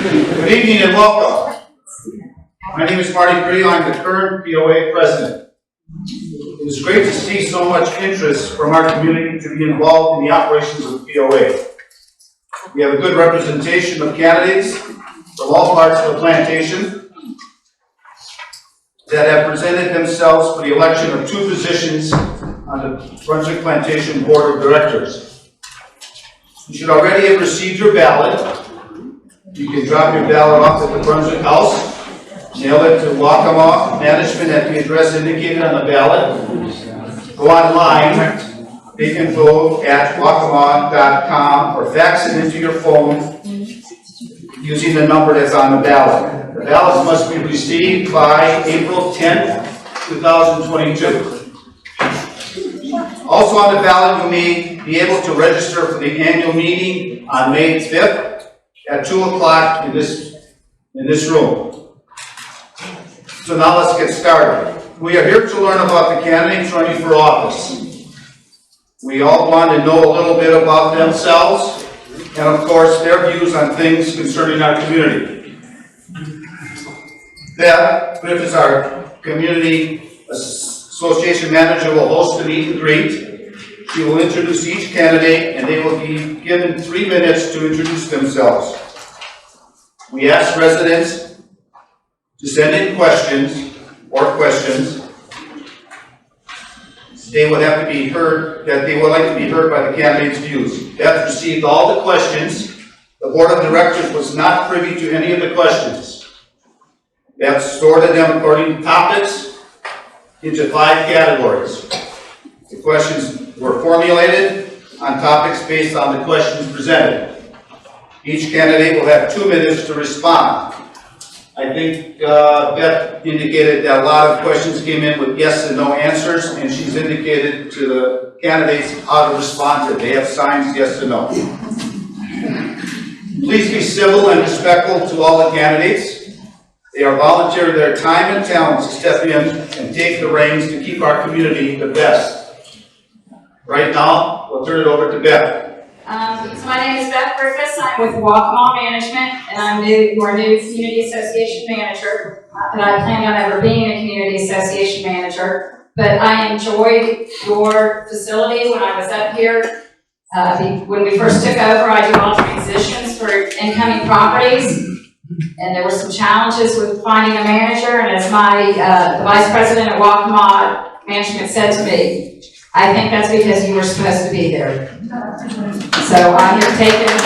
Good evening and welcome. My name is Marty Pretty. I'm the current POA president. It is great to see so much interest from our community to be involved in the operations of the POA. We have a good representation of candidates from all parts of the plantation that have presented themselves for the election of 2 positions on the Brunswick Plantation Board of Directors. You should already have received your ballot. You can drop your ballot off at the Brunswick House, mail it to Waccamaw Management at the address indicated on the ballot. Go online, they can vote at waccamaw.com or fax it into your phone using the number that's on the ballot. The ballots must be received by April 10th, 2022. Also on the ballot, you may be able to register for the annual meeting on May 5th at 2 o'clock in this room. So now let's get started. We are here to learn about the candidates running for office. We all want to know a little bit about themselves and, of course, their views on things concerning our community. Beth Griffiths, our community association manager, will host the meet and greet. She will introduce each candidate and they will be given 3 minutes to introduce themselves. We ask residents to send in questions. They would have to be heard, that they would like to be heard by the candidates' views. Beth received all the questions. The board of directors was not privy to any of the questions. Beth sorted them according to topics into 5 categories. The questions were formulated on topics based on the questions presented. Each candidate will have 2 minutes to respond. I think Beth indicated that a lot of questions came in with yes and no answers, and she's indicated to the candidates how to respond to it. They have signs yes and no. Please be civil and respectful to all the candidates. They are volunteering their time and talents to step in and take the reins to keep our community the best. Right now, we'll turn it over to Beth. So my name is Beth Griffiths. I'm with Waccamaw Management, and I'm your new Community Association Manager. Not that I planned on ever being a Community Association Manager, but I enjoyed your facility when I was up here. When we first took over, I did all transitions for incoming properties, and there were some challenges with finding a manager, and as the Vice President at Waccamaw Management said to me, I think that's because you were supposed to be there. So I'm here taking it.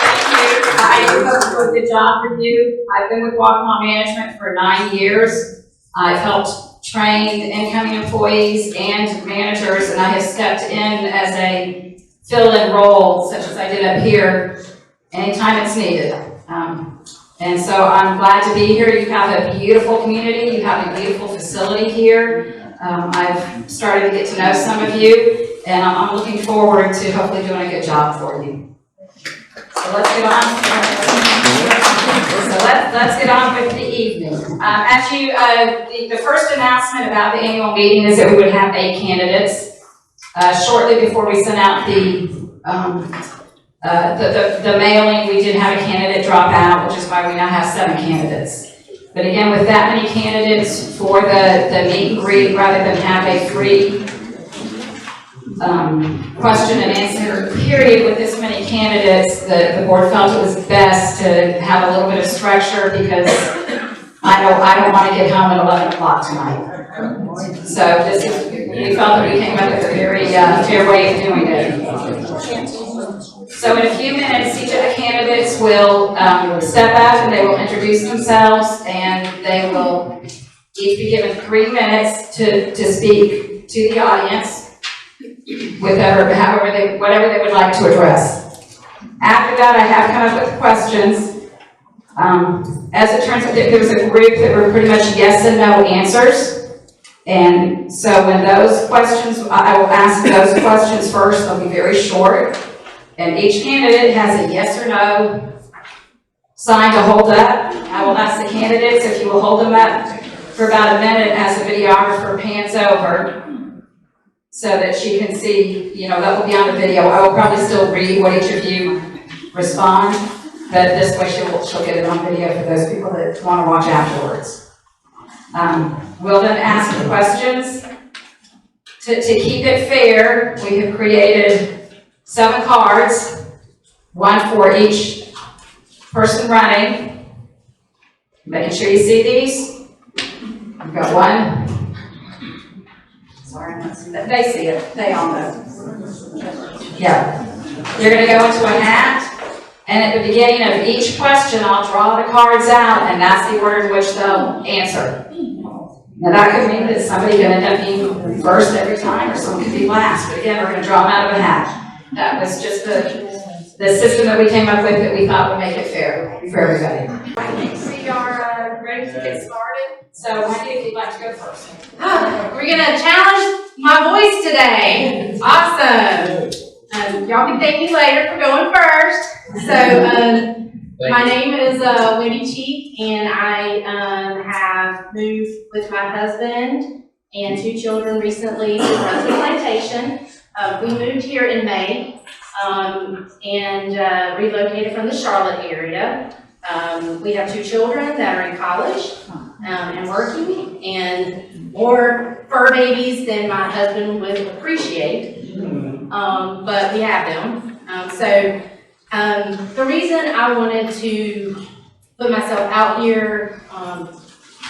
Thank you. I hope to do a good job for you. I've been with Waccamaw Management for 9 years. I've helped train incoming employees and managers, and I have stepped in as a fill-in role, such as I did up here, anytime it's needed. And so I'm glad to be here. You have a beautiful community. You have a beautiful facility here. I've started to get to know some of you, and I'm looking forward to hopefully doing a good job for you. So let's get on. Let's get on with the evening. The first announcement about the annual meeting is that we would have 8 candidates. Shortly before we sent out the mailing, we did have a candidate drop out, which is why we now have 7 candidates. But again, with that many candidates for the meet and greet, rather than have a free question and answer period with this many candidates, the board felt it was best to have a little bit of structure because I don't want to get home at 11 o'clock tonight. So we felt that we came up with a very fair way of doing it. So in a few minutes, each of the candidates will step up and they will introduce themselves, and they will each be given 3 minutes to speak to the audience with whatever they would like to address. After that, I have come up with questions. As it turns out, there was a group that were pretty much yes and no answers. And so when those questions, I will ask those questions first. They'll be very short. And each candidate has a yes or no sign to hold up. I will ask the candidates if you will hold them up for about a minute as the videographer pans over so that she can see, that will be on the video. I will probably still read what each of you respond, but this way she'll get it on video for those people that want to watch afterwards. We'll then ask the questions. To keep it fair, we have created 7 cards, 1 for each person running. Making sure you see these. I've got 1. Sorry, I'm not seeing that. They see it. They all know. Yeah. You're going to go into a hat, and at the beginning of each question, I'll draw the cards out, and that's the order in which they'll answer. Now that could mean that somebody could end up being first every time, or someone could be last. But again, we're going to draw them out of a hat. That was just the system that we came up with that we thought would make it fair for everybody. We are ready to get started. So Wendy, if you'd like to go first. We're gonna challenge my voice today. Awesome. Y'all can thank me later for going first. So my name is Wendy Cheek, and I have moved with my husband and 2 children recently to Brunswick Plantation. We moved here in May and relocated from the Charlotte area. We have 2 children that are in college and working, and more fur babies than my husband would appreciate, but we have them. The reason I wanted to put myself out here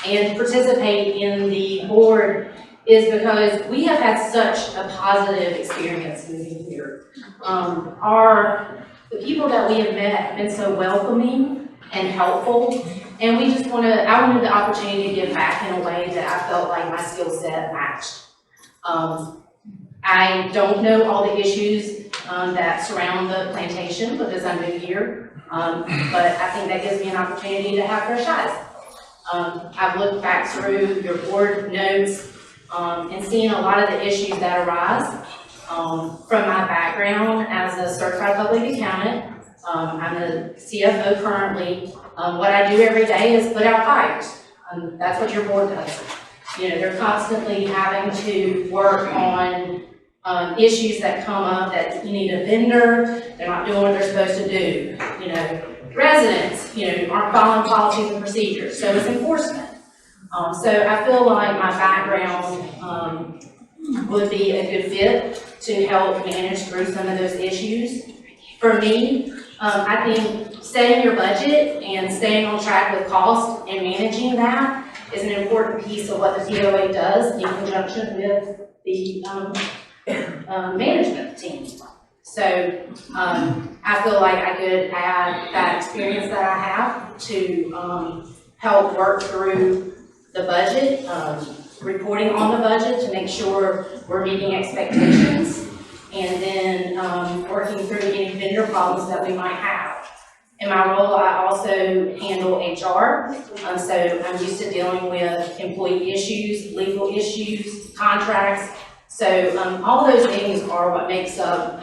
and participate in the board is because we have had such a positive experience moving here. The people that we have met have been so welcoming and helpful, and I wanted the opportunity to give back in a way that I felt like my skill set matched. I don't know all the issues that surround the plantation because I'm new here, but I think that gives me an opportunity to have fresh eyes. I've looked back through your board notes and seen a lot of the issues that arise from my background as a certified public accountant. I'm a CFO currently. What I do every day is put out fires. That's what your board does. You know, they're constantly having to work on issues that come up that you need a vendor, they're not doing what they're supposed to do. You know, residents, aren't following policies and procedures, so it's enforcement. So I feel like my background would be a good fit to help manage through some of those issues. For me, I think setting your budget and staying on track with cost and managing that is an important piece of what the POA does in conjunction with the management team. So I feel like I could add that experience that I have to help work through the budget, reporting on the budget to make sure we're meeting expectations, and then working through any vendor problems that we might have. In my role, I also handle HR, so I'm used to dealing with employee issues, legal issues, contracts. So all those things are what makes up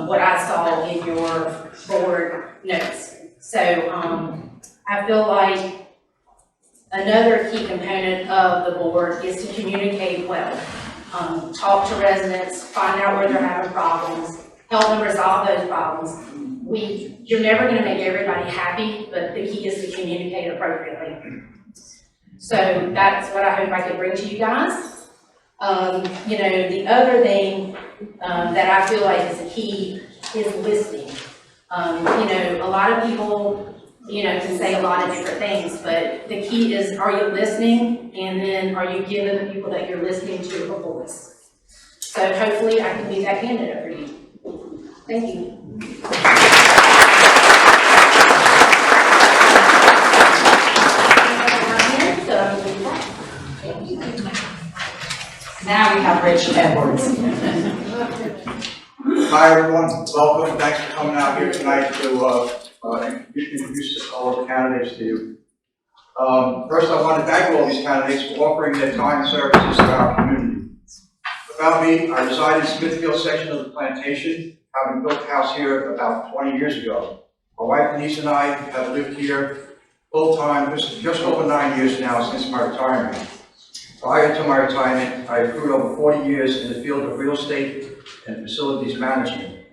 what I saw in your board notes. So I feel like another key component of the board is to communicate well. Talk to residents, find out where they're having problems, help them resolve those problems. You're never going to make everybody happy, but the key is to communicate appropriately. So that's what I hope I could bring to you guys. The other thing that I feel like is a key is listening. A lot of people, can say a lot of different things, but the key is, are you listening? And then are you giving the people that you're listening to a voice? So hopefully I can be that candidate for you. Thank you. Now we have Rich Edwards. Hi everyone, welcome. Thanks for coming out here tonight to introduce all of the candidates to you. First, I want to thank all these candidates for offering their time and services to our community. About me, I reside in Smithfield section of the Plantation, having built a house here about 20 years ago. My wife Denise and I have lived here full-time just over 9 years now since my retirement. Prior to my retirement, I accrued over 40 years in the field of real estate and facilities management.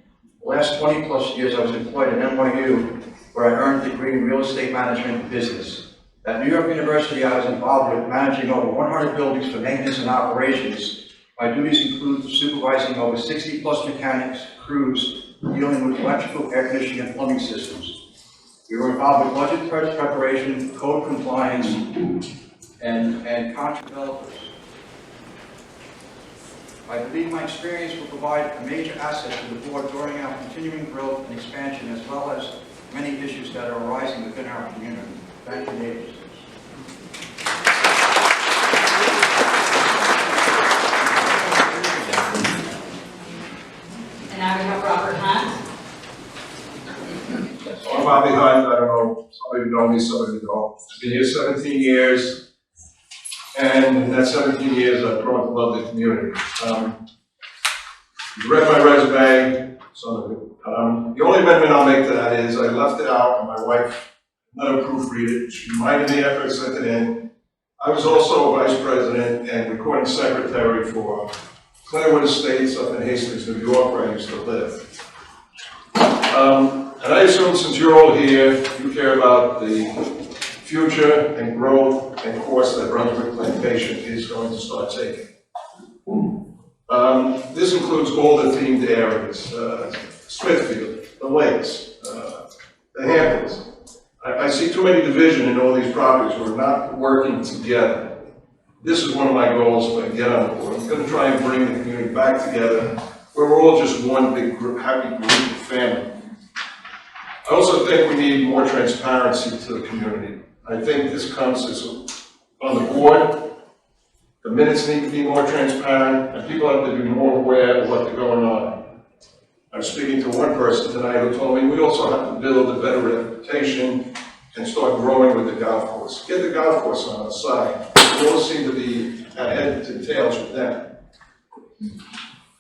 The last 20+ years, I was employed at NYU, where I earned a degree in real estate management and business. At New York University, I was involved with managing over 100 buildings for maintenance and operations. My duties include supervising over 60+ mechanics, crews, dealing with electrical, air conditioning, and plumbing systems. We were involved with budget preparation, code compliance, and contract developers. I believe my experience will provide a major asset to the board during our continuing growth and expansion, as well as many issues that are arising within our community. Thank you, neighbors. And now we have Robert Hunt. I'm Bobby Hunt. I don't know, some of you know me, some of you don't. I've been here 17 years, and in that 17 years, I've grown to love the community. You read my resume, some of you. The only amendment I'll make to that is I left it out, and my wife let her proofread it. She reminded me after I sent it in. I was also a vice president and recording secretary for Clairwood Estates up in Hastings, New York, where I used to live. And I assume since you're all here, you care about the future and growth and course that Brunswick Plantation is going to start taking. This includes all the themed areas, Smithfield, the lakes, the Hamptons. I see too many division in all these properties. We're not working together. This is one of my goals if I get on the board. I'm going to try and bring the community back together where we're all just one big group, happy group of family. I also think we need more transparency to the community. I think this comes as on the board. The minutes need to be more transparent, and people have to be more aware of what's going on. I was speaking to one person tonight who told me we also have to build a better reputation and start growing with the golf course. Get the golf course on our side. We all seem to be at heads and tails with that.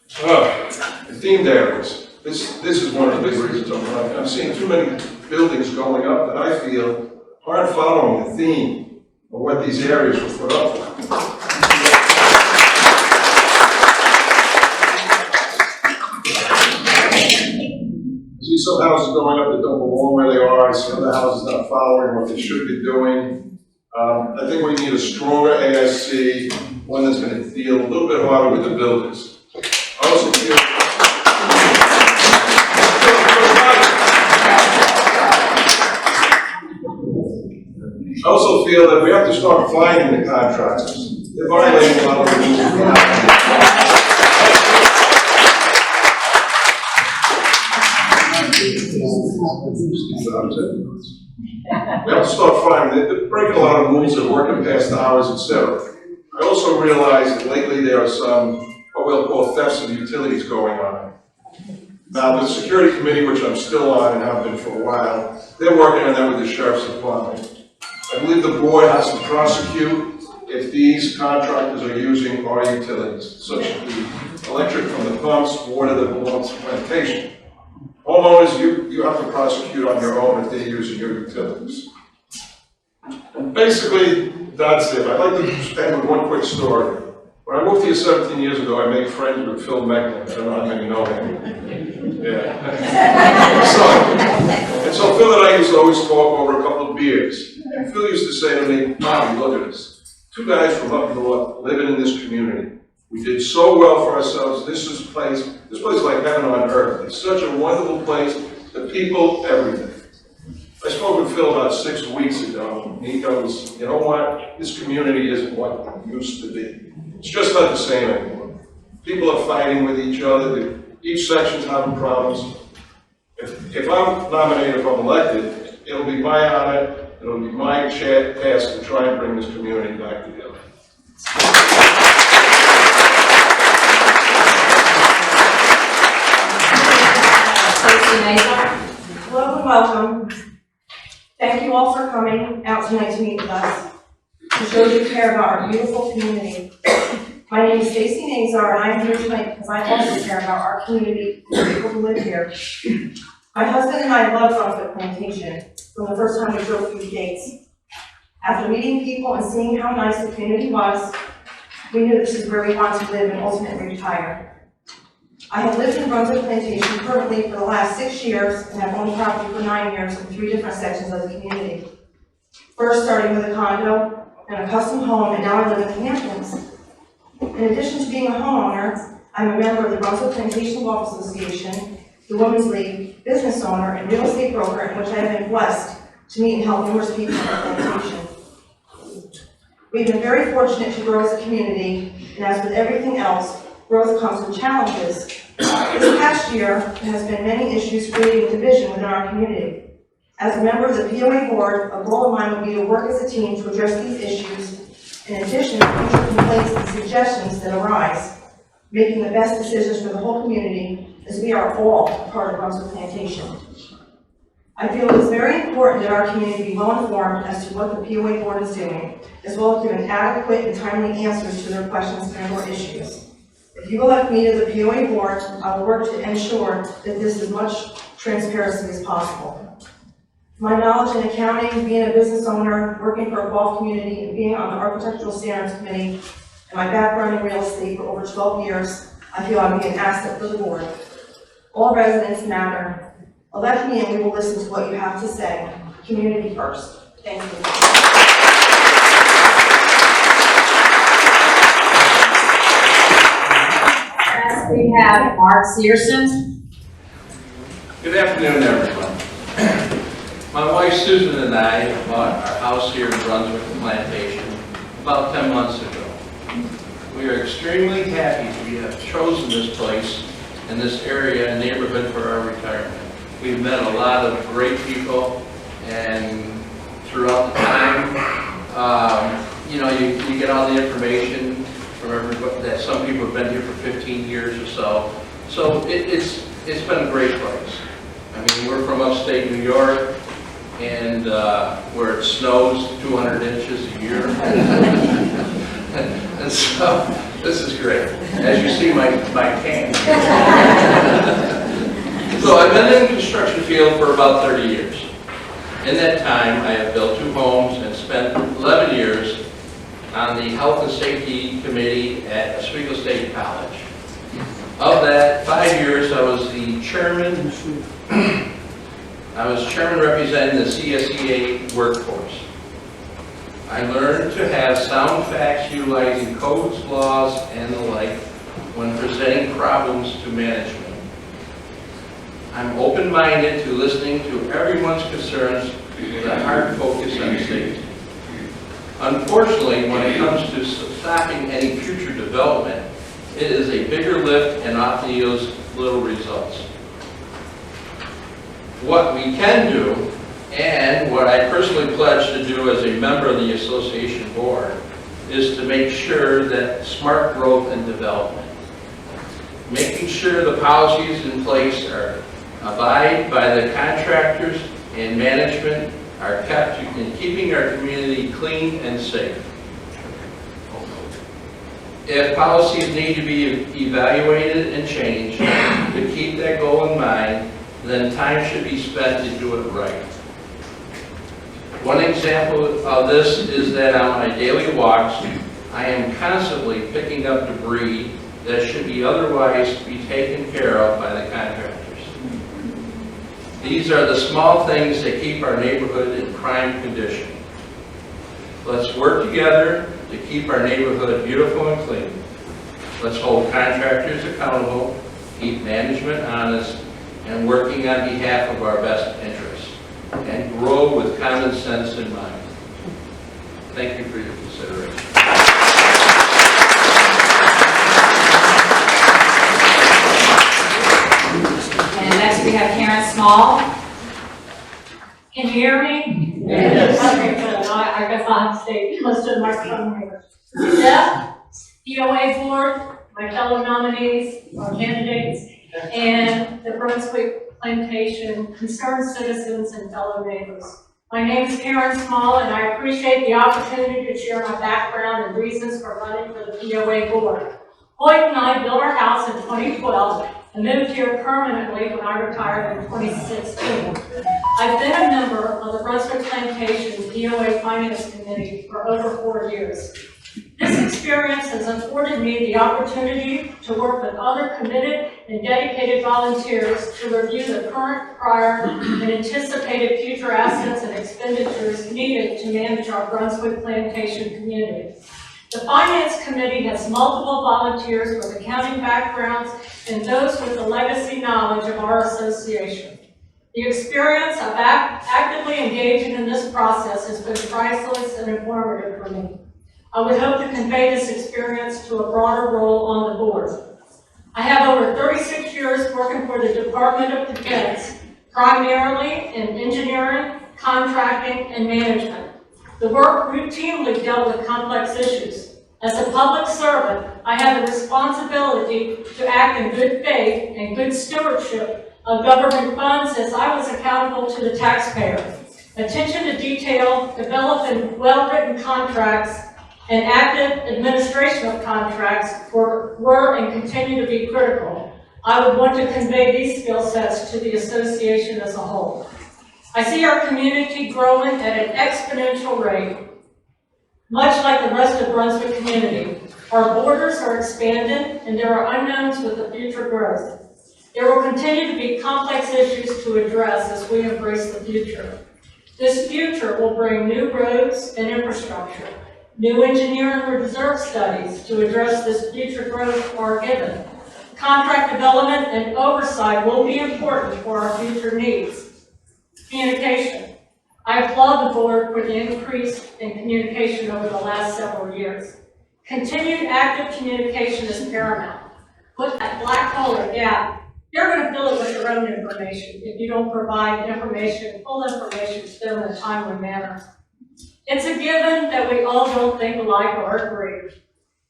The themed areas. This is one of the big reasons I'm seeing too many buildings going up that I feel aren't following the theme of what these areas were put up for. I see some houses going up that don't belong where they are. I see other houses not following what they should be doing. I think we need a stronger ASC, one that's going to deal a little bit harder with the buildings. I also feel that we have to start finding the contractors. They're violating a lot of the rules. We have to start finding, they're breaking a lot of rules, they're working past hours, etc. I also realize that lately there are some, what we'll call thefts of utilities going on. Now, the security committee, which I'm still on and have been for a while, they're working on that with the sheriff's department. I believe the board has to prosecute if these contractors are using our utilities, such as the electric from the pumps, water that belongs to Plantation. Homeowners, you have to prosecute on your own if they're using your utilities. And basically, that's it. I'd like to end with one quick story. When I moved here 17 years ago, I made friends with Phil Mecklin. I don't know how many know him. Yeah. So Phil and I used to always talk over a couple of beers. And Phil used to say to me, Bobby, look at us. Two guys from up north living in this community. We did so well for ourselves. This place is like heaven on earth. It's such a wonderful place. The people, everything. I spoke with Phil about 6 weeks ago. And he goes, you know what? This community isn't what it used to be. It's just not the same anymore. People are fighting with each other. Each section's having problems. If I'm nominated, if I'm elected, it'll be my honor, it'll be my task to try and bring this community back together. Hello and welcome. Thank you all for coming out tonight to meet with us, to show you care about our beautiful community. My name is Stacey Nazar, and I'm here tonight because I also care about our community and the people who live here. My husband and I love Brunswick Plantation from the first time we drove through the gates. After meeting people and seeing how nice the community was, we knew this is where we wanted to live and ultimately retire. I have lived in Brunswick Plantation permanently for the last 6 years and have owned property for 9 years in 3 different sections of the community. First starting with a condo and a custom home, and now I live in the Hamptons. In addition to being a homeowner, I'm a member of the Brunswick Plantation Golf Association, the Women's League, business owner, and real estate broker, in which I have been blessed to meet and help numerous people in the plantation. We've been very fortunate to grow as a community, and as with everything else, growth comes with challenges. This past year, there has been many issues creating division within our community. As a member of the POA board, a goal of mine would be to work as a team to address these issues, in addition to future complaints and suggestions that arise, making the best decisions for the whole community, as we are all part of Brunswick Plantation. I feel it is very important that our community be well informed as to what the POA board is doing, as well as giving adequate and timely answers to their questions and or issues. If you elect me to the POA board, I will work to ensure that this is as much transparency as possible. My knowledge in accounting, being a business owner, working for a golf community, and being on the Architectural Standards Committee, and my background in real estate for over 12 years, I feel I would be an asset for the board. All residents matter. Elect me and we will listen to what you have to say. Community first. Thank you. Next, we have Mark Searson. Good afternoon, everyone. My wife Susan and I bought our house here in Brunswick Plantation about 10 months ago. We are extremely happy to have chosen this place and this area and neighborhood for our retirement. We've met a lot of great people, and throughout the time, you get all the information from everybody, that some people have been here for 15 years or so. So it's been a great place. I mean, we're from upstate New York, and where it snows 200 inches a year. And so this is great. As you see, my cane. So I've been in the construction field for about 30 years. In that time, I have built 2 homes and spent 11 years on the Health and Safety Committee at Oswego State College. Of that 5 years, I was the chairman. I was chairman representing the CSEA workforce. I learned to have sound facts utilizing codes, laws, and the like when presenting problems to management. I'm open-minded to listening to everyone's concerns with a hard focus on safety. Unfortunately, when it comes to stopping any future development, it is a bigger lift and often yields little results. What we can do, and what I personally pledge to do as a member of the association board, is to make sure that smart growth and development, making sure the policies in place are abide by the contractors and management are kept in keeping our community clean and safe. If policies need to be evaluated and changed, to keep that goal in mind, then time should be spent to do it right. One example of this is that on my daily walks, I am constantly picking up debris that should be otherwise be taken care of by the contractors. These are the small things that keep our neighborhood in prime condition. Let's work together to keep our neighborhood beautiful and clean. Let's hold contractors accountable, keep management honest, and working on behalf of our best interests, and grow with common sense in mind. Thank you for your consideration. And next we have Karen Small. Can you hear me? Yes. Okay, good. I guess I'll have to stay close to the microphone here. Jeff, POA board, my fellow nominees, or candidates, and the Brunswick Plantation concerned citizens and fellow neighbors. My name is Karen Small, and I appreciate the opportunity to share my background and reasons for running for the POA board. Hoyt and I built our house in 2012 and moved here permanently when I retired in 2016. I've been a member of the Brunswick Plantation POA Finance Committee for over 4 years. This experience has afforded me the opportunity to work with other committed and dedicated volunteers to review the current, prior, and anticipated future assets and expenditures needed to manage our Brunswick Plantation community. The Finance Committee has multiple volunteers with accounting backgrounds and those with the legacy knowledge of our association. The experience of actively engaging in this process has been priceless and informative for me. I would hope to convey this experience to a broader role on the board. I have over 36 years working for the Department of Defense, primarily in engineering, contracting, and management. The work routinely dealt with complex issues. As a public servant, I have the responsibility to act in good faith and good stewardship of government funds as I was accountable to the taxpayer. Attention to detail, developing well-written contracts, and active administration of contracts were and continue to be critical. I would want to convey these skill sets to the association as a whole. I see our community growing at an exponential rate, much like the rest of Brunswick community. Our borders are expanding and there are unknowns with the future growth. There will continue to be complex issues to address as we embrace the future. This future will bring new roads and infrastructure. New engineering reserve studies to address this future growth are given. Contract development and oversight will be important for our future needs. Communication. I applaud the board for the increase in communication over the last several years. Continued active communication is paramount. Put that black hole or gap, they're going to fill it with their own information if you don't provide information, full information to them in a timely manner. It's a given that we all don't think alike or agree.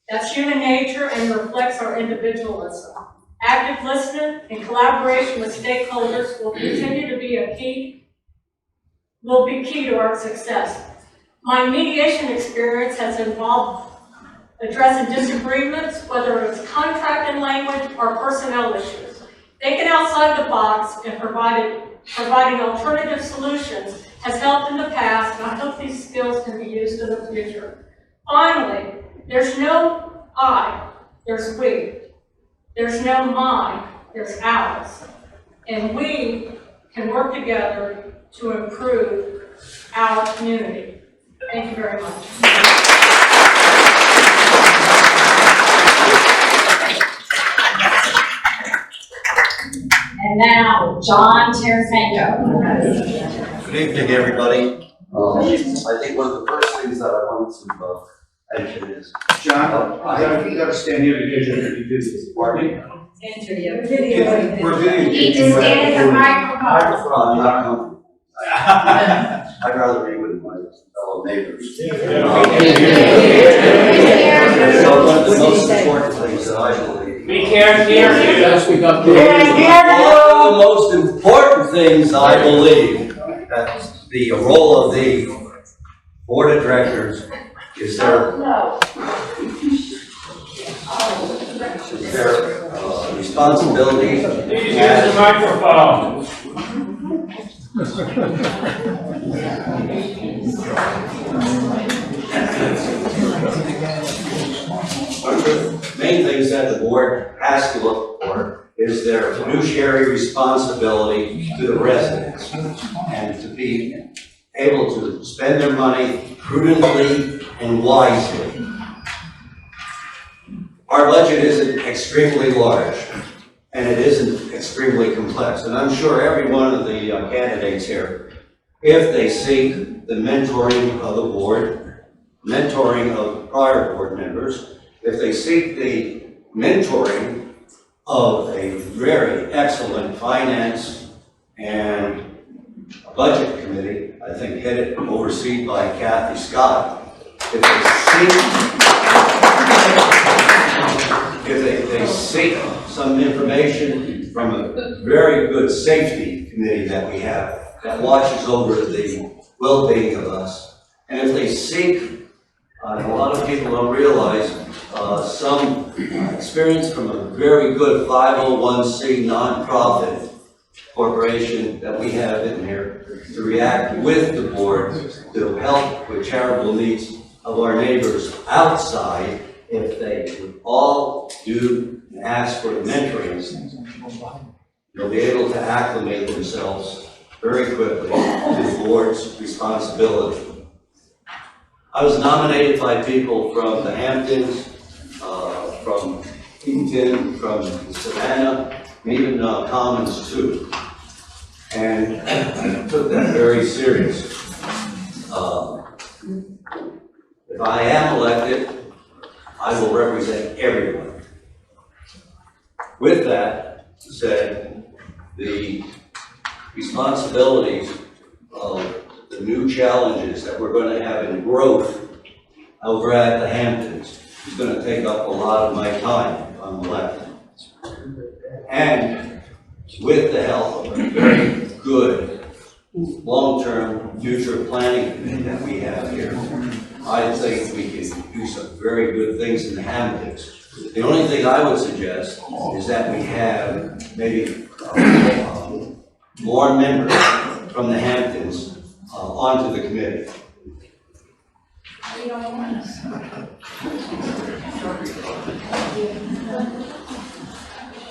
That's human nature and reflects our individualism. Active listening and collaboration with stakeholders will continue to be key to our success. My mediation experience has involved addressing disagreements, whether it's contracting language or personnel issues. Thinking outside the box and providing alternative solutions has helped in the past, and I hope these skills can be used in the future. Finally, there's no I, there's we. There's no mine, there's ours. And we can work together to improve our community. Thank you very much. And now, John Tarasenko. Good evening, everybody. I think one of the first things that I wanted to mention is, John, you gotta stand here because you're gonna do this. Pardon me? Interview. We're videotaping. Need to stand at the microphone. I'm not comfortable. I'd rather be with my fellow neighbors. So one of the most important things that I believe. Be careful. Yes, we got. One of the most important things I believe that the role of the board of directors is their responsibility. Please use the microphone. One of the main things that the board has to look for is their fiduciary responsibility to the residents and to be able to spend their money prudently and wisely. Our budget isn't extremely large and it isn't extremely complex, and I'm sure every one of the candidates here, if they seek the mentoring of the board, mentoring of prior board members, if they seek the mentoring of a very excellent finance and budget committee, I think headed, overseen by Kathy Scott, if they seek some information from a very good safety committee that we have that watches over the well-being of us, and if they seek, and a lot of people don't realize, some experience from a very good 501c nonprofit corporation that we have in here to react with the board to help with charitable needs of our neighbors outside, if they would all do and ask for mentoring, they'll be able to acclimate themselves very quickly to the board's responsibility. I was nominated by people from the Hamptons, from Eaton, from Savannah, and even Commons too. And I took that very serious. If I am elected, I will represent everyone. With that said, the responsibilities of the new challenges that we're going to have in growth over at the Hamptons is going to take up a lot of my time if I'm elected. And with the help of a very good long-term future planning committee that we have here, I think we can do some very good things in the Hamptons. The only thing I would suggest is that we have maybe more members from the Hamptons onto the committee.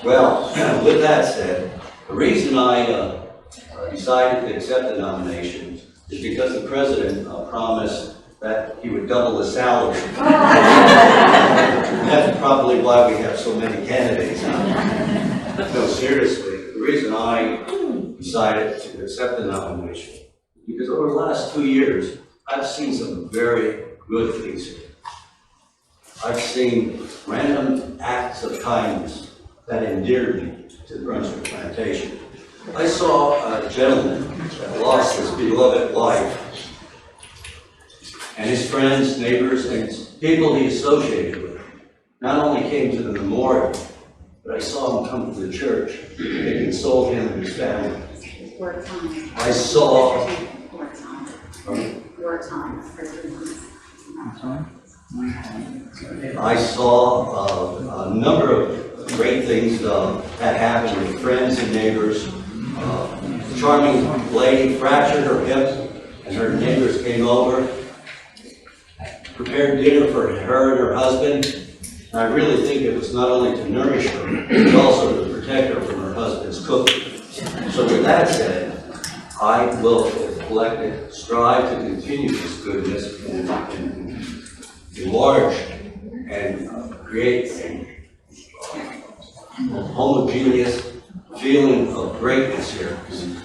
Well, with that said, the reason I decided to accept the nomination is because the president promised that he would double the salary. That's probably why we have so many candidates now. No, seriously, the reason I decided to accept the nomination is because over the last 2 years, I've seen some very good things here. I've seen random acts of kindness that endeared me to the Brunswick Plantation. I saw a gentleman that lost his beloved wife, and his friends, neighbors, and people he associated with not only came to the memorial, but I saw him come to the church. They consoled him and his family. I saw a number of great things that happened with friends and neighbors. Charming lady fractured her hip, and her neighbors came over, prepared dinner for her and her husband. And I really think it was not only to nourish her, but also to protect her from her husband's cooking. So with that said, I will, if elected, strive to continue this goodness and enlarge and create a homogeneous feeling of greatness here in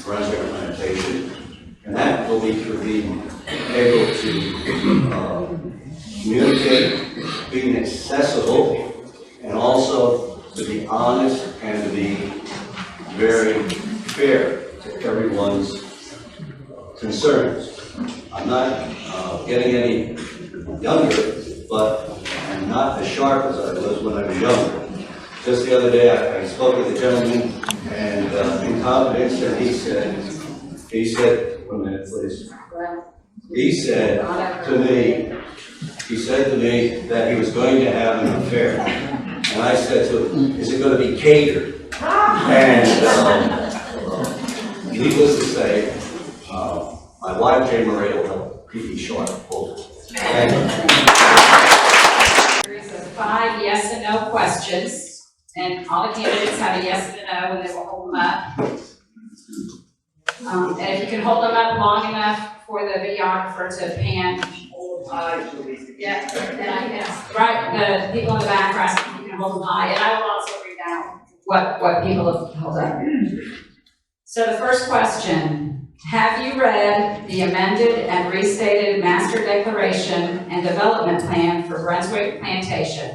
Brunswick Plantation. And that will be through being able to communicate, being accessible, and also to be honest and to be very fair to everyone's concerns. I'm not getting any younger, but I'm not as sharp as I was when I was younger. Just the other day, I spoke with a gentleman, and in confidence, and he said, 1 minute, please. He said to me that he was going to have an affair. And I said to him, is it going to be catered? And needless to say, my wife, Jane Marie, will help keep me sharp. Thank you. Series of 5 yes and no questions, and all the candidates have a yes and a no, and they will hold them up. And if you can hold them up long enough for the videographer to pan. Yeah, and I guess, right, the people in the background, you can hold them high, and I will also read out what people have held up. So the first question, have you read the amended and restated Master Declaration and Development Plan for Brunswick Plantation?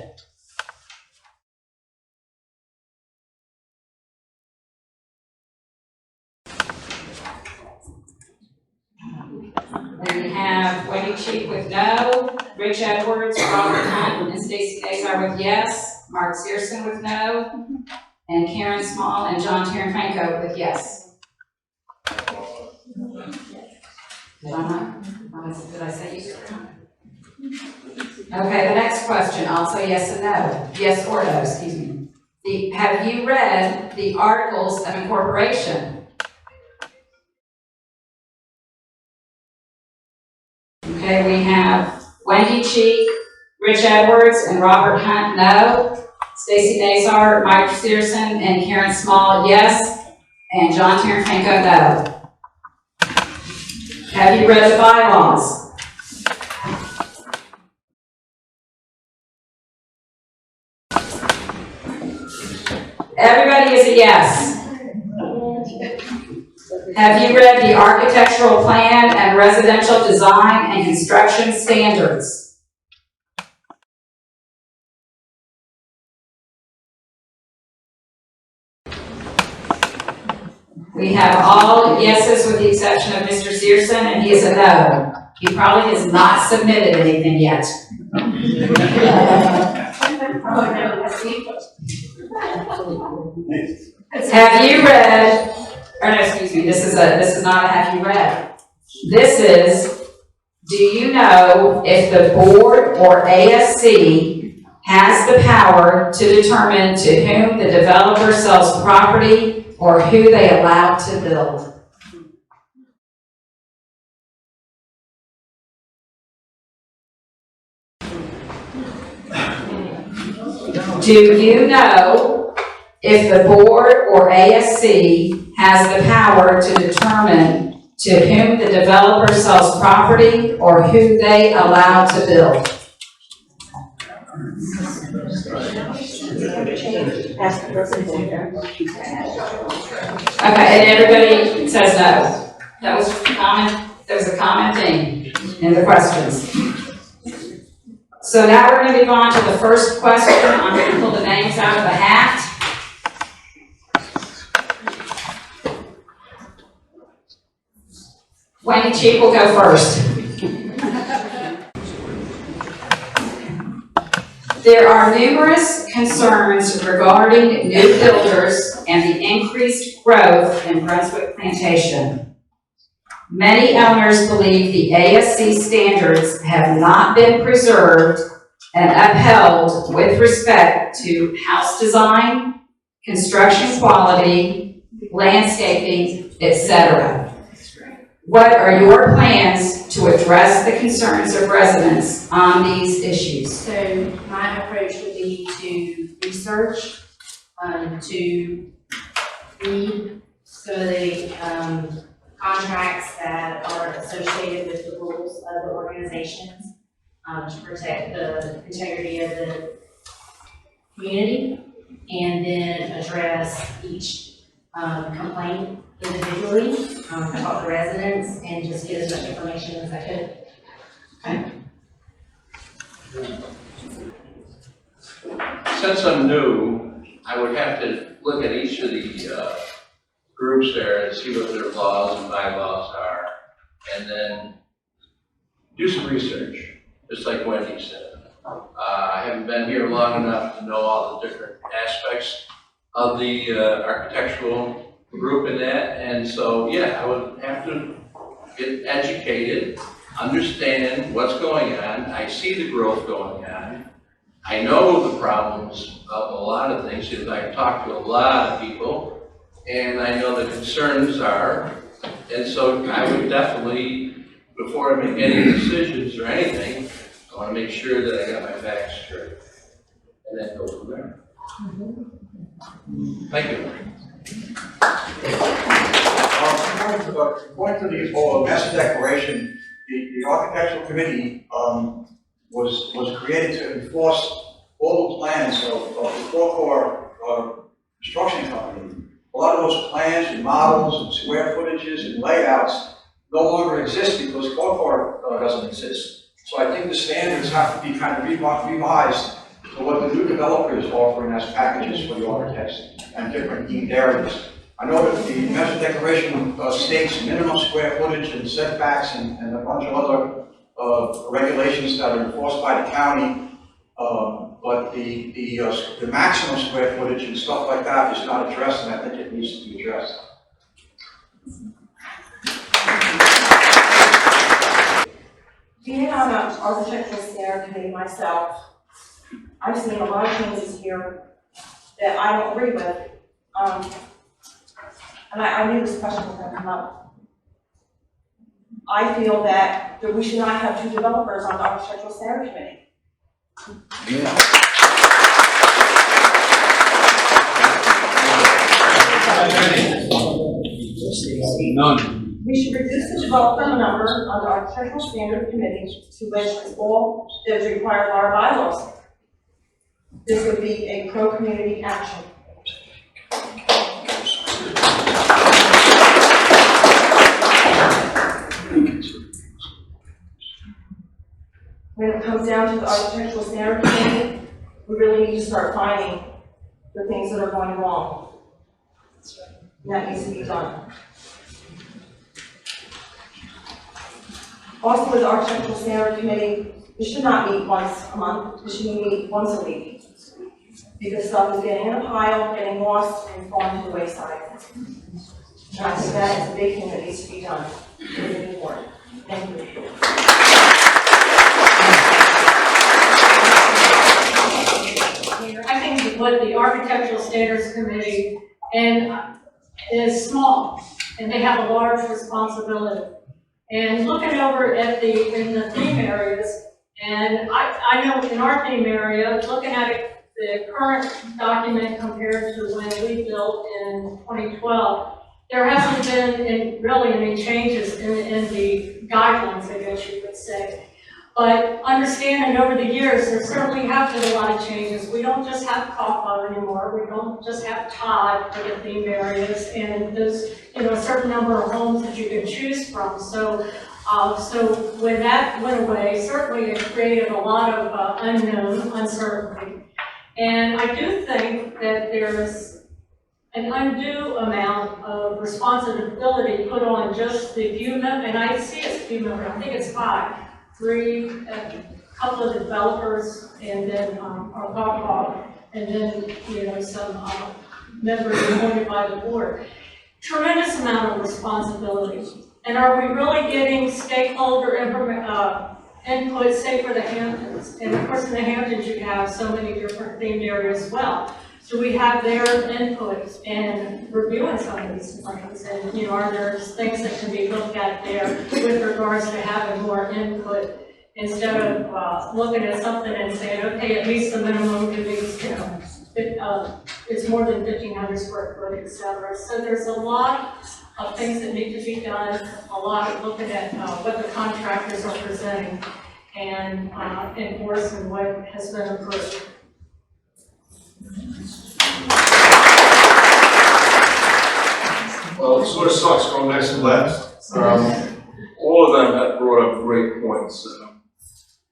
Then we have Wendy Cheek with no, Rich Edwards, Robert Hunt, and Stacy Nazar with yes, Mark Searson with no, and Karen Small and John Taranfanko with yes. Did I say you? Okay, the next question, also yes and no, yes or no, excuse me. Have you read the Articles of Incorporation? Okay, we have Wendy Cheek, Rich Edwards, and Robert Hunt, no. Stacy Nazar, Mike Searson, and Karen Small, yes. And John Terenfanko, no. Have you read the bylaws? Everybody is a yes. Have you read the architectural plan and residential design and construction standards? We have all yeses with the exception of Mr. Searson, and he is a no. He probably has not submitted anything yet. Have you read, or no, excuse me, this is not a have you read. This is, do you know if the board or ASC has the power to determine to whom the developer sells property or who they allow to build? Do you know if the board or ASC has the power to determine to whom the developer sells property or who they allow to build? Okay, and everybody says no. That was a common thing in the questions. So now we're going to move on to the first question. I'm going to pull the names out of the hat. Wendy Cheek will go first. There are numerous concerns regarding new builders and the increased growth in Brunswick Plantation. Many owners believe the ASC standards have not been preserved and upheld with respect to house design, construction quality, landscaping, etc. What are your plans to address the concerns of residents on these issues? So my approach would be to research, to read some of the contracts that are associated with the rules of the organizations, to protect the integrity of the community, and then address each complaint individually, talk to residents, and just get as much information as I could. Okay. Since I'm new, I would have to look at each of the groups there and see what their laws and bylaws are, and then do some research, just like Wendy said. I haven't been here long enough to know all the different aspects of the architectural group in that, and so, yeah, I would have to get educated, understand what's going on. I see the growth going on. I know the problems of a lot of things, because I've talked to a lot of people, and I know the concerns are, and so I would definitely, before I make any decisions or anything, I want to make sure that I got my facts straight, and then go from there. Thank you. According to the master declaration, the architectural committee was created to enforce all the plans of the Procore construction company. A lot of those plans and models and square footages and layouts no longer exist because Procore doesn't exist. So I think the standards have to be kind of revised to what the new developer is offering as packages for the architects and different deemed areas. I know that the master declaration states minimum square footage and setbacks and a bunch of other regulations that are enforced by the county. But the maximum square footage and stuff like that is not addressed, and I think it needs to be addressed. Being on an architectural standard committee myself, I've seen a lot of changes here that I don't agree with. And I knew this question was going to come up. I feel that we should not have 2 developers on the Architectural Standards Committee. None. We should reduce the developer number on the Architectural Standards Committee to which is all that is required by our bylaws. This would be a pro-community action. When it comes down to the Architectural Standards Committee, we really need to start finding the things that are going wrong. And that needs to be done. Also, with the Architectural Standards Committee, we should not meet once a month, we should meet once a week. Because stuff is getting in a pile, getting lost, and falling to the wayside. And I think that is a big thing that needs to be done moving forward. Thank you. I think what the Architectural Standards Committee is small, and they have a large responsibility. And looking over at in the theme areas, and I know in our theme area, looking at it, the current document compared to when we built in 2012, there hasn't been really any changes in the guidelines, I guess you would say. But understanding over the years, there certainly have been a lot of changes. We don't just have Copa anymore. We don't just have Todd for the theme areas, and there's a certain number of homes that you can choose from. So when that went away, certainly it created a lot of unknown, uncertainty. And I do think that there's an undue amount of responsibility put on just the few members, and I see it's few members, I think it's 5. 3, a couple of developers, and then our Bob, and then some members appointed by the board. Tremendous amount of responsibility. And are we really getting stakeholder input, say for the Hamptons? And of course, in the Hamptons, you have so many different themed areas as well. So we have their input and reviewing some of these plans, and are there things that can be looked at there with regards to having more input instead of looking at something and saying, okay, at least the minimum can be, it's more than 1,500 square foot, et cetera. So there's a lot of things that need to be done, a lot of looking at what the contractors are presenting and enforcing what has been approved. Well, it sort of sucks going next and last. All of them have brought up great points.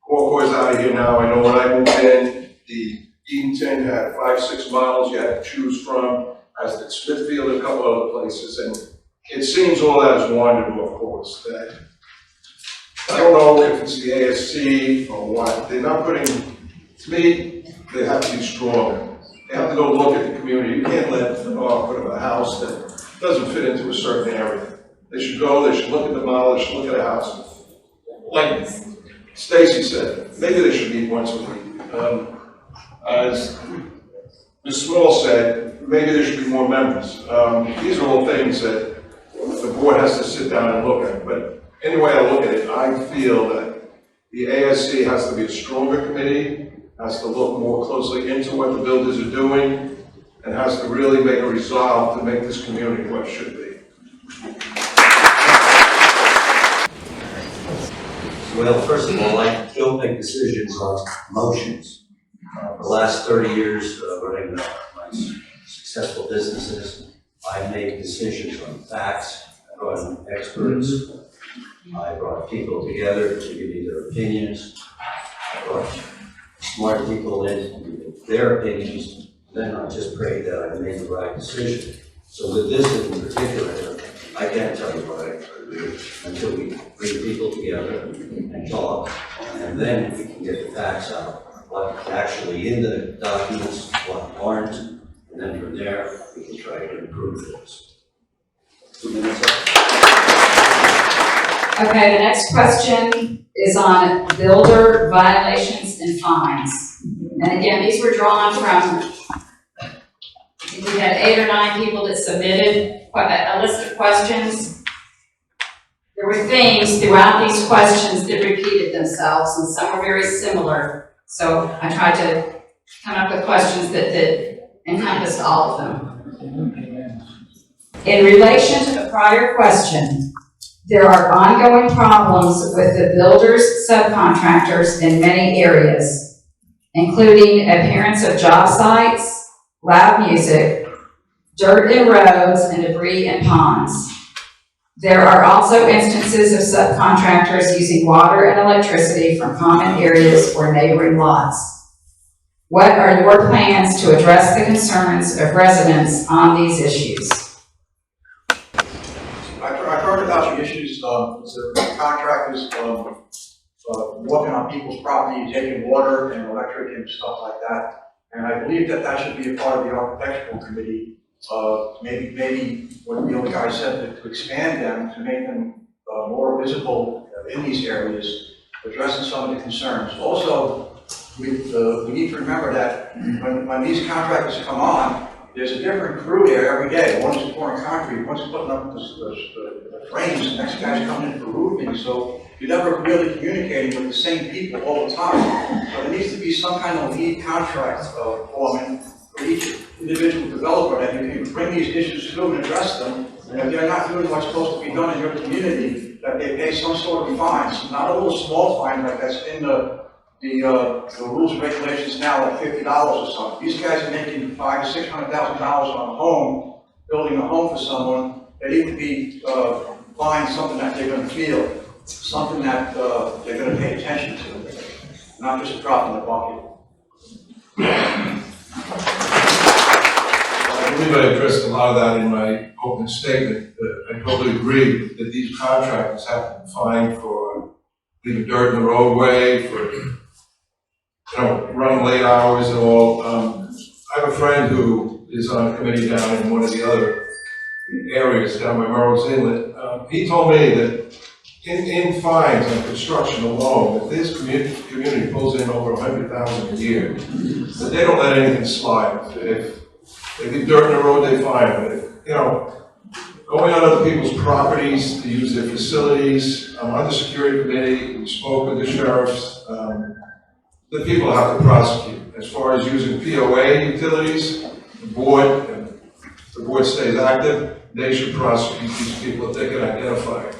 Corcoy's out of here now. I know when I moved in, the Eatonton had 5-6 models you had to choose from, as did Smithfield and a couple other places. And it seems all that is wandered off course. That I don't know if it's the ASC or what. They're not putting, to me, they have to be stronger. They have to go look at the community. You can't let them put up a house that doesn't fit into a certain area. They should go, they should look at the model, they should look at a house. Like Stacy said, maybe they should meet once a week. As Ms. Small said, maybe there should be more members. These are all things that the board has to sit down and look at. But anyway I look at it, I feel that the ASC has to be a stronger committee, has to look more closely into what the builders are doing, and has to really make a resolve to make this community what it should be. Well, first of all, I don't make decisions on motions. For the last 30 years running my successful businesses, I've made decisions on facts, I brought in experts, I brought people together to give me their opinions, I brought smart people in to give their opinions, then I just pray that I made the right decision. So with this in particular, I can't tell you what I do until we bring people together and talk, and then we can get the facts out, what's actually in the documents, what aren't, and then from there, we can try to improve things. 2 minutes up. Okay, the next question is on builder violations and fines. And again, these were drawn from, we had 8 or 9 people that submitted a list of questions. There were themes throughout these questions that repeated themselves, and some were very similar. So I tried to come up with questions that encompassed all of them. In relation to the prior question, there are ongoing problems with the builders, subcontractors in many areas, including appearance of job sites, loud music, dirt in roads, and debris in ponds. There are also instances of subcontractors using water and electricity from common areas or neighboring lots. What are your plans to address the concerns of residents on these issues? I've heard about the issues of contractors walking on people's property, taking water and electric and stuff like that. And I believe that that should be a part of the architectural committee. Maybe what the other guy said, to expand them, to make them more visible in these areas, addressing some of the concerns. Also, we need to remember that when these contractors come on, there's a different crew there every day. One is pouring concrete, one's putting up the frames, the next guy's coming in for roofing. So you're never really communicating with the same people all the time. So there needs to be some kind of lead contract forming for each individual developer that you can bring these issues to and address them. And if they're not doing what's supposed to be done in your community, that they pay some sort of fines, not a little small fine like that's in the rules and regulations now, like $50 or something. These guys are making $500,000 to $600,000 on a home, building a home for someone. They need to be fined something that they're going to feel, something that they're going to pay attention to, not just a drop in the bucket. I believe I addressed a lot of that in my opening statement. I totally agree that these contractors have to be fined for leaving dirt in the roadway, for running late hours and all. I have a friend who is on a committee down in one of the other areas down by Merrill's Inlet. He told me that in fines on construction alone, that this community pulls in over $100,000 a year, that they don't let anything slide. If they leave dirt in the road, they fine them. Going on other people's properties to use their facilities. I'm on the security committee. We spoke with the sheriffs. The people have to prosecute. As far as using POA utilities, the board stays active. They should prosecute these people if they can identify it.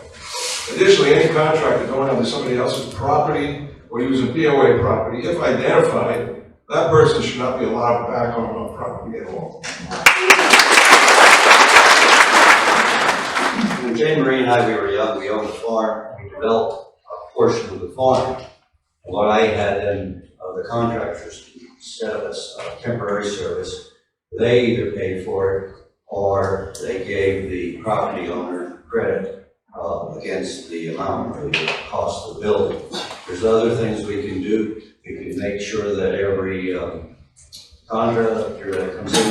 Additionally, any contractor going onto somebody else's property or using POA property, if identified, that person should not be allowed back on our property at all. When Jane Marie and I, we were young, we owned a farm. We developed a portion of the farm. And what I had them, the contractors set up a temporary service. They either paid for it or they gave the property owner credit against the amount of the cost of the building. There's other things we can do. We can make sure that every contractor that comes in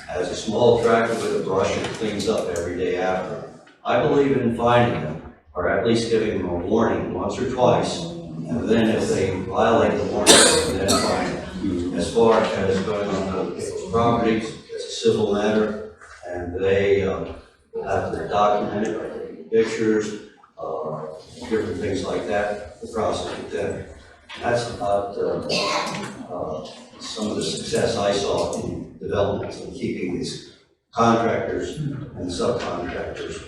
has a small tractor with a brush and cleans up every day after. I believe in fining them, or at least giving them a warning once or twice, and then if they violate the warning, then fine them. As far as going on people's properties, it's a civil matter, and they have to document it, like taking pictures, different things like that, to prosecute them. That's about some of the success I saw in development and keeping these contractors and subcontractors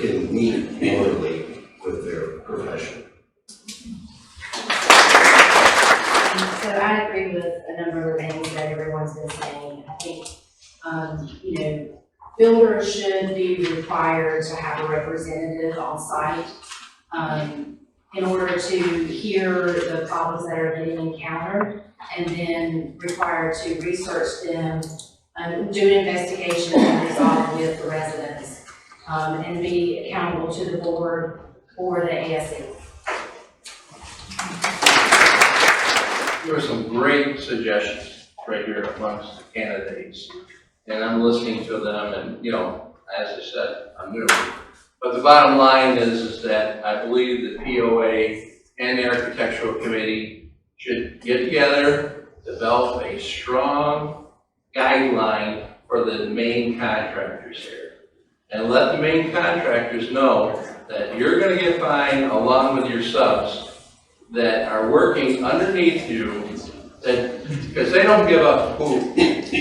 in neat orderly with their profession. So I agree with a number of things that everyone's been saying. I think, builders should be required to have a representative on site in order to hear the problems that are getting encountered, and then required to research them, do an investigation and resolve with the residents, and be accountable to the board or the ASC. There were some great suggestions right here amongst the candidates, and I'm listening to them, and as I said, I'm new. But the bottom line is that I believe the POA and the Architectural Committee should get together, develop a strong guideline for the main contractors here. and let the main contractors know that you're gonna get fined along with your subs that are working underneath you, that, because they don't give a hoot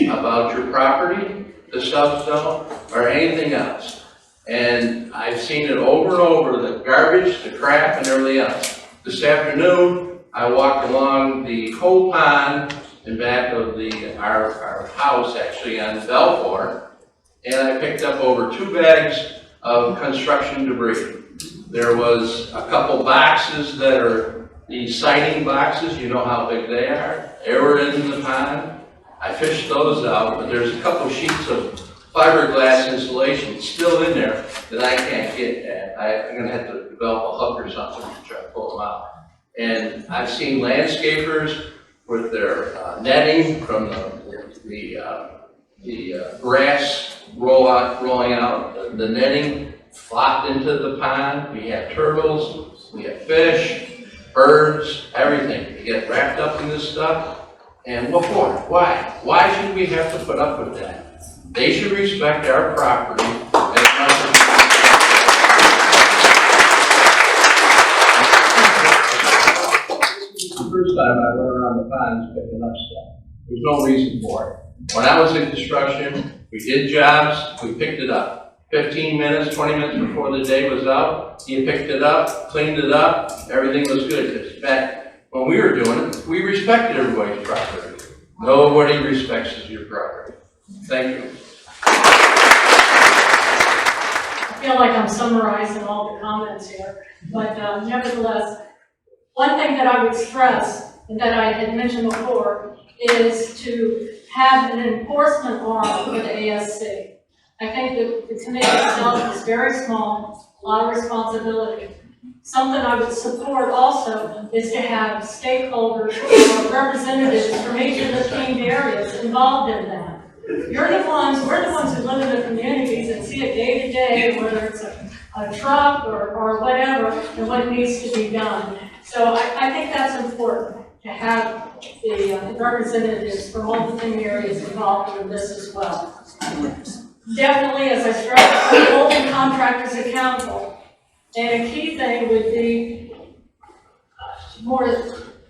about your property, the subs don't, or anything else. And I've seen it over and over, the garbage, the crap, and everything else. This afternoon, I walked along the whole pond in back of our house, actually, on Belfour, and I picked up over 2 bags of construction debris. There was a couple boxes that are the siding boxes, you know how big they are. They were in the pond. I fished those out, but there's a couple sheets of fiberglass insulation still in there that I can't get at. I'm gonna have to develop a hook or something to try to pull them out. And I've seen landscapers with their netting from the grass rolling out, the netting flopped into the pond. We have turtles, we have fish, birds, everything. They get wrapped up in this stuff. And what for? Why? Why should we have to put up with that? They should respect our property as much as this is the first time I went around the ponds picking up stuff. There's no reason for it. When I was in construction, we did jobs, we picked it up. 15 minutes, 20 minutes before the day was out, you picked it up, cleaned it up, everything was good. In fact, when we were doing it, we respected everybody's property. Nobody respects your property. Thank you. I feel like I'm summarizing all the comments here, but nevertheless, one thing that I would stress, and that I had mentioned before, is to have an enforcement arm for the ASC. I think that the committee itself is very small, a lot of responsibility. Something I would support also is to have stakeholders or representatives from each of the themed areas involved in that. We're the ones who live in the communities and see it day to day, whether it's a truck or whatever, and what needs to be done. So I think that's important, to have the representatives from all the themed areas involved in this as well. Definitely, as I stressed, holding contractors accountable. And a key thing would be more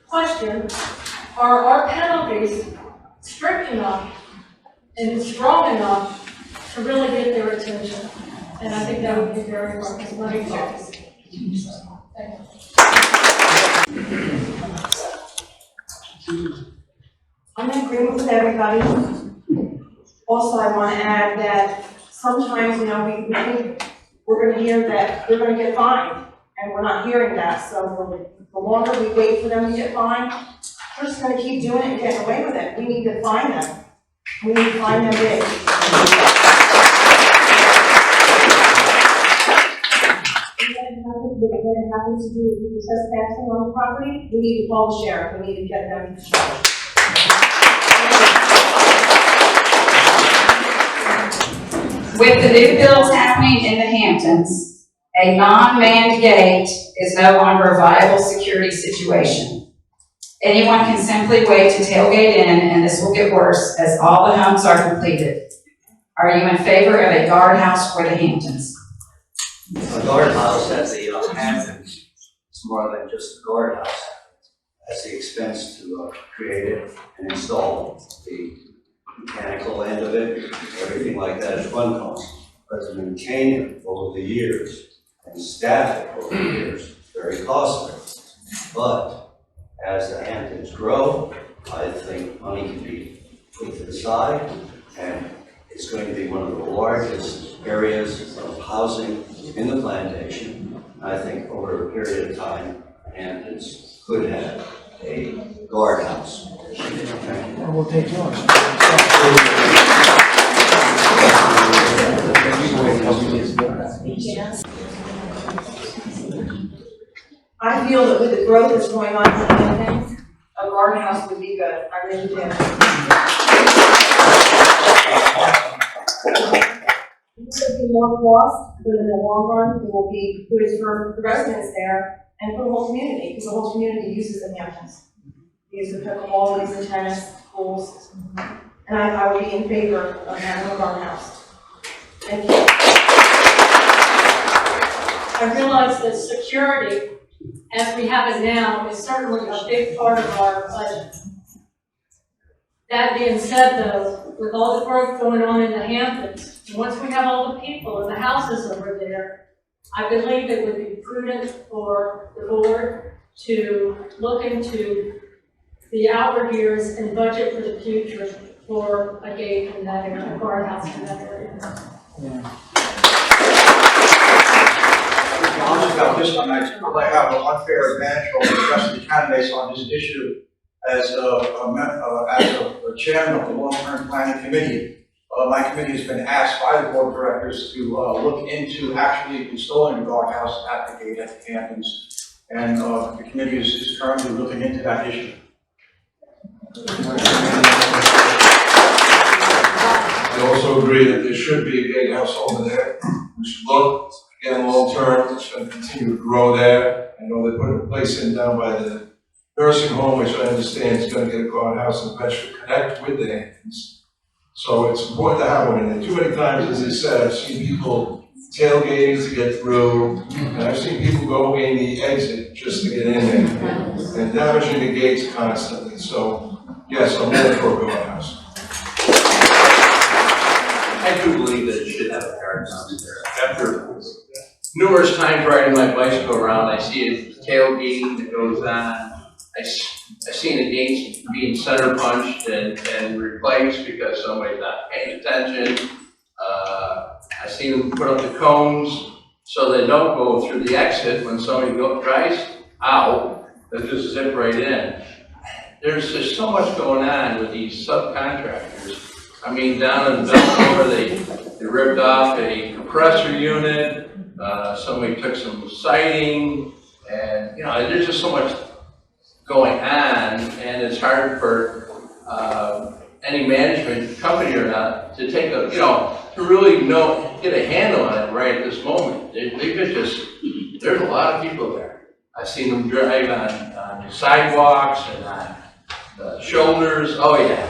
question, are our penalties strict enough and strong enough to really get their attention? And I think that would be very important, as money talks. I'm in agreement with everybody. Also, I want to add that sometimes, you know, we're going to hear that they're going to get fined, and we're not hearing that. So the longer we wait for them to get fined, we're just going to keep doing it and getting away with it. We need to fine them. We need to fine them big. When it happens to do with trespassing on the property, we need to call the sheriff. We need to get them charged. With the new builds happening in the Hamptons, a non-manned gate is no longer a viable security situation. Anyone can simply wait to tailgate in, and this will get worse as all the homes are completed. Are you in favor of a guardhouse for the Hamptons? A guardhouse at the Hamptons is more than just a guardhouse. That's the expense to create it and install the mechanical end of it, everything like that is one cost. But to maintain it over the years and staff it over the years is very costly. But as the Hamptons grow, I think money can be put to the side, and it's going to be one of the largest areas of housing in the plantation. I think over a period of time, Hamptons could have a guardhouse. We'll take yours. I feel that with the growth that's going on in the Hamptons, a guardhouse would be good. I really do. It could be more cost, but in the long run, it will be good for the residents there and for the whole community, because the whole community uses the Hamptons. They use the pickleball, they use the tennis, pools. And I would be in favor of having a guardhouse. Thank you. I realize that security, as we have it now, is certainly a big part of our budget. That being said, though, with all the growth going on in the Hamptons, and once we have all the people and the houses over there, I believe it would be prudent for the board to look into the outward years and budget for the future for a gate in that area, a guardhouse in that area. About this one, I have an unfair advantage over the rest of the candidates on this issue as a chairman of the long-term planning committee. My committee has been asked by the board of directors to look into actually installing a guardhouse at the gate at the Hamptons, and the committee is currently looking into that issue. I also agree that there should be a gatehouse over there. We should look, again, long-term, it's going to continue to grow there. I know they put a place in down by the nursing home, which I understand is going to get a guardhouse and eventually connect with the Hamptons. So it's important to have one in there. Too many times, as I said, I've seen people tailgating to get through, and I've seen people go in the exit just to get in there, and damaging the gates constantly. So, yes, I'm all for a guardhouse. I do believe that it should have a guardhouse there. After numerous times riding my bicycle around, I see a tailgating that goes on. I've seen the gates being center punched and replaced because somebody's not paying attention. I've seen them put up the cones so they don't go through the exit when somebody drives out, they just zip right in. There's just so much going on with these subcontractors. I mean, down in Belmore, they ripped off a compressor unit, somebody took some siding, and, you know, there's just so much going on, and it's hard for any management company or not to take a, you know, to really get a handle on it right at this moment. They could just, there's a lot of people there. I've seen them drive on sidewalks and on shoulders. Oh yeah,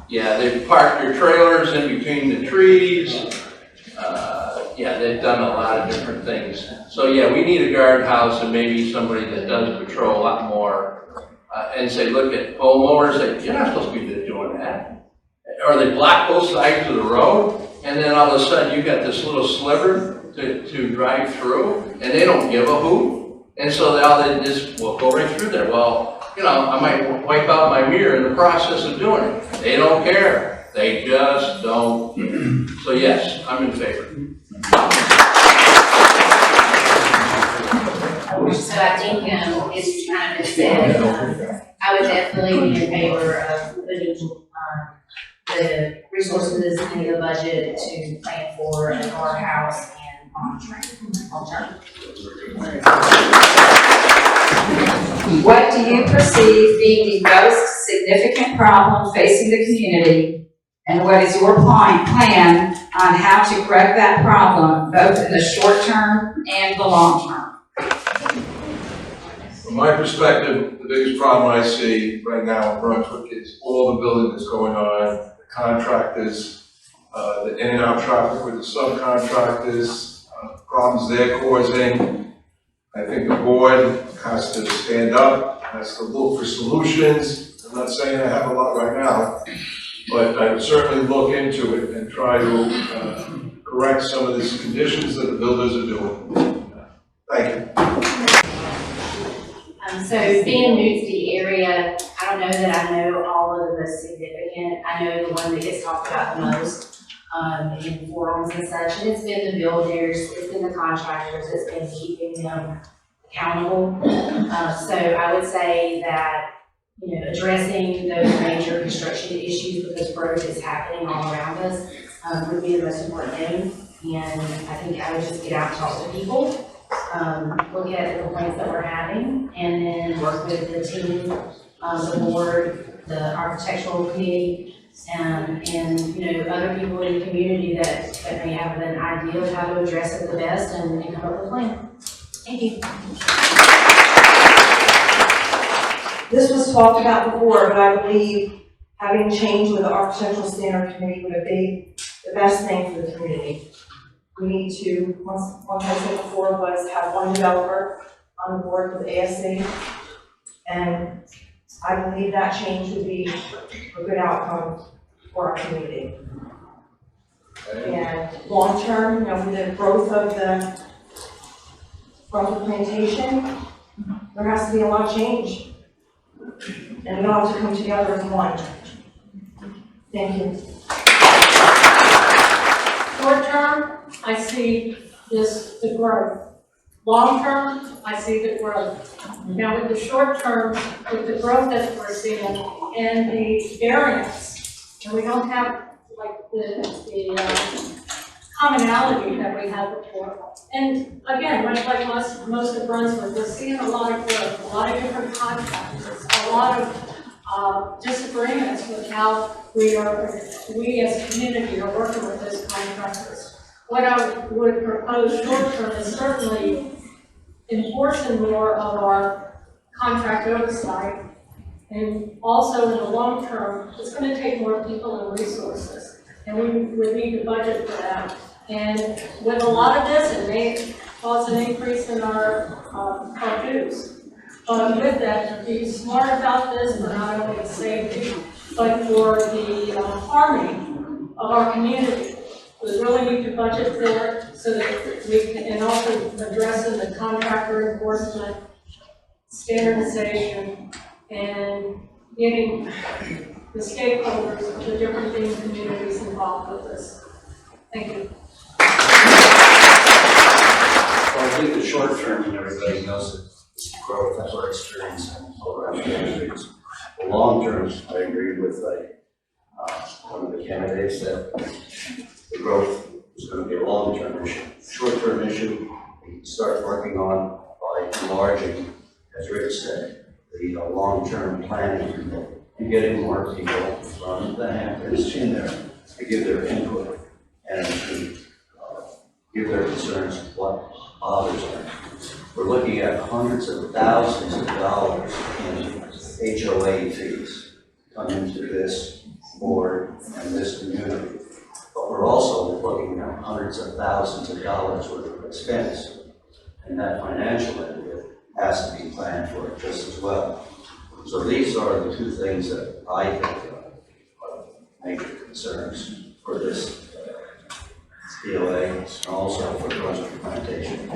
yeah, they've parked their trailers in between the trees. Yeah, they've done a lot of different things. So yeah, we need a guardhouse and maybe somebody that does patrol a lot more and say, look at homeowners, say, you're not supposed to be doing that. Or they block both sides of the road, and then all of a sudden you got this little sliver to drive through, and they don't give a hoot. And so they just will go right through there. Well, you know, I might wipe out my mirror in the process of doing it. They don't care. They just don't care. So yes, I'm in favor. So I think, it's kind of said, I would definitely be in favor of putting, the resources in the budget to plan for a guardhouse and long-term. What do you perceive being the most significant problem facing the community? And what is your plan on how to correct that problem, both in the short term and the long term? From my perspective, the biggest problem I see right now in Brunswick is all the building that's going on, the contractors, the in and out traffic with the subcontractors, problems they're causing. I think the board has to stand up, has to look for solutions. I'm not saying I have a lot right now, but I would certainly look into it and try to correct some of these conditions that the builders are doing. Thank you. So being new to the area, I don't know that I know all of the most significant. I know the one that gets talked about the most in forums and such, and it's been the builders, it's been the contractors, it's been keeping them accountable. So I would say that, you know, addressing those major construction issues because growth is happening all around us would be the most important thing. And I think I would just get out and talk to people, look at the complaints that we're having, and then work with the team, the board, the architectural committee, and you know, other people in the community that may have an idea of how to address it the best and come up with a plan. Thank you. This was talked about before, but I believe having change with the architectural standard committee would be the best thing for the community. We need to, one I said before was have one developer on the board with ASC. And I believe that change would be a good outcome for our community. And long-term, you know, with the growth of the Brunswick Plantation, there has to be a lot of change. And we all have to come together as one. Thank you. Short term, I see the growth. Long term, I see the growth. Now with the short term, with the growth that we're seeing and the variance, and we don't have like the commonality that we had before. And again, much like most of Brunswick, we're seeing a lot of growth, a lot of different contractors, a lot of disagreements with how we as a community are working with those contractors. What I would propose short term is certainly enforcing more of our contract oversight. And also in the long term, it's going to take more people and resources. And we need to budget for that. And with a lot of this, it may cause an increase in our dues. But with that, be smart about this for not only the safety, but for the harmony of our community. We really need to budget for it so that we can, and also addressing the contractor enforcement, standardization, and getting the stakeholders of the different theme communities involved with this. Thank you. Well, I think the short term, and everybody knows that this growth that we're experiencing all around the country. The long term, I agree with one of the candidates that the growth is going to be a long-term issue. Short-term issue, we can start working on by enlarging, as Rick said, the long-term planning and getting more people from the Hamptons in there to give their input and to give their concerns what bothers them. We're looking at hundreds of thousands of dollars in HOA fees come into this board and this community. But we're also looking at hundreds of thousands of dollars worth of expense. And that financial end of it has to be planned for just as well. So these are the two things that I think are major concerns for this POA and also for Brunswick Plantation.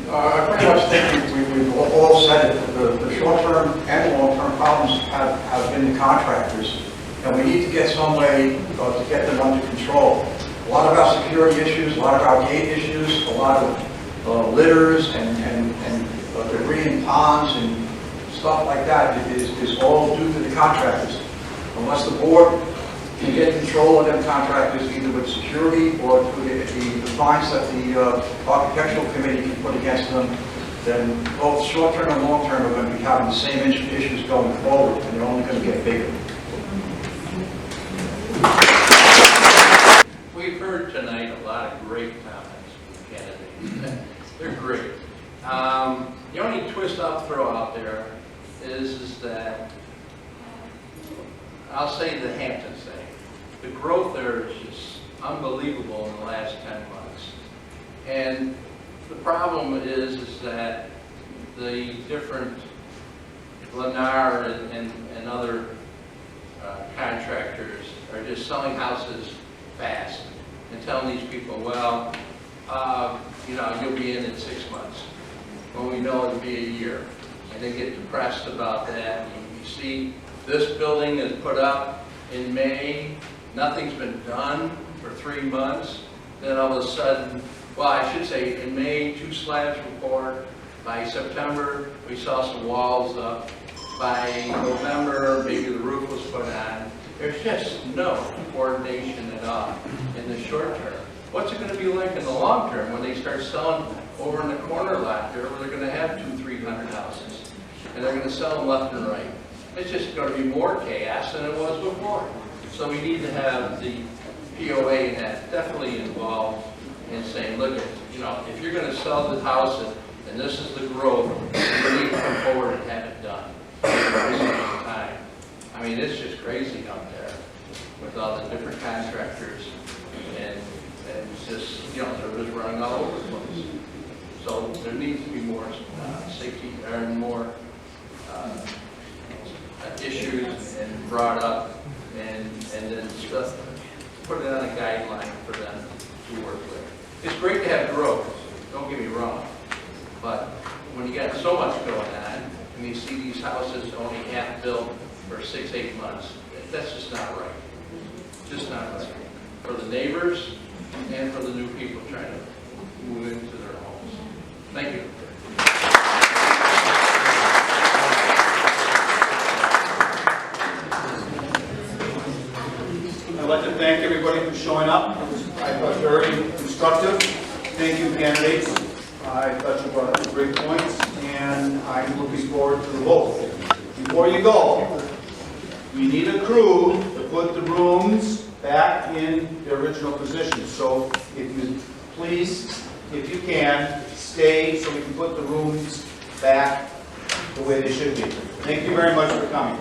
I pretty much think we've all said it. The short-term and the long-term problems have been the contractors, and we need to get some way to get them under control. A lot of our security issues, a lot of our gate issues, a lot of litters and debris in ponds and stuff like that is all due to the contractors. Unless the board can get control of them contractors, either with security or through the fines that the architectural committee can put against them, then both short-term and long-term are going to be having the same issues going forward, and they're only going to get bigger. We've heard tonight a lot of great comments from candidates. They're great. The only twist I'll throw out there is that I'll say the Hamptons thing. The growth there is just unbelievable in the last 10 months. And the problem is that the different Lennar and other contractors are just selling houses fast and telling these people, well, you'll be in 6 months, when we know it'll be a year. And they get depressed about that. You see, this building is put up in May, nothing's been done for 3 months. Then all of a sudden, well, I should say, in May, 2 slabs were poured. By September, we saw some walls up. By November, maybe the roof was put on. There's just no coordination at all in the short term. What's it going to be like in the long term when they start selling over in the corner lot there where they're going to have 200-300 houses and they're going to sell them left and right? It's just going to be more chaos than it was before. So we need to have the POA in that definitely involved in saying, look, if you're going to sell the house and this is the growth, you need to come forward and have it done. Time. I mean, it's just crazy out there with all the different contractors, and it's just, you know, they're just running all over the place. So there needs to be more safety, or more issues and brought up, and then stuff, put it on a guideline for them to work with. It's great to have growth, don't get me wrong, but when you got so much going on, and you see these houses only half built for 6-8 months, that's just not right. Just not right. For the neighbors and for the new people trying to move into their homes. Thank you. I'd like to thank everybody for showing up. It was, I thought, very instructive. Thank you, candidates. I thought you brought up great points, and I'm looking forward to the vote. Before you go, we need a crew to put the rooms back in their original position. So if you please, if you can, stay so we can put the rooms back the way they should be. Thank you very much for coming.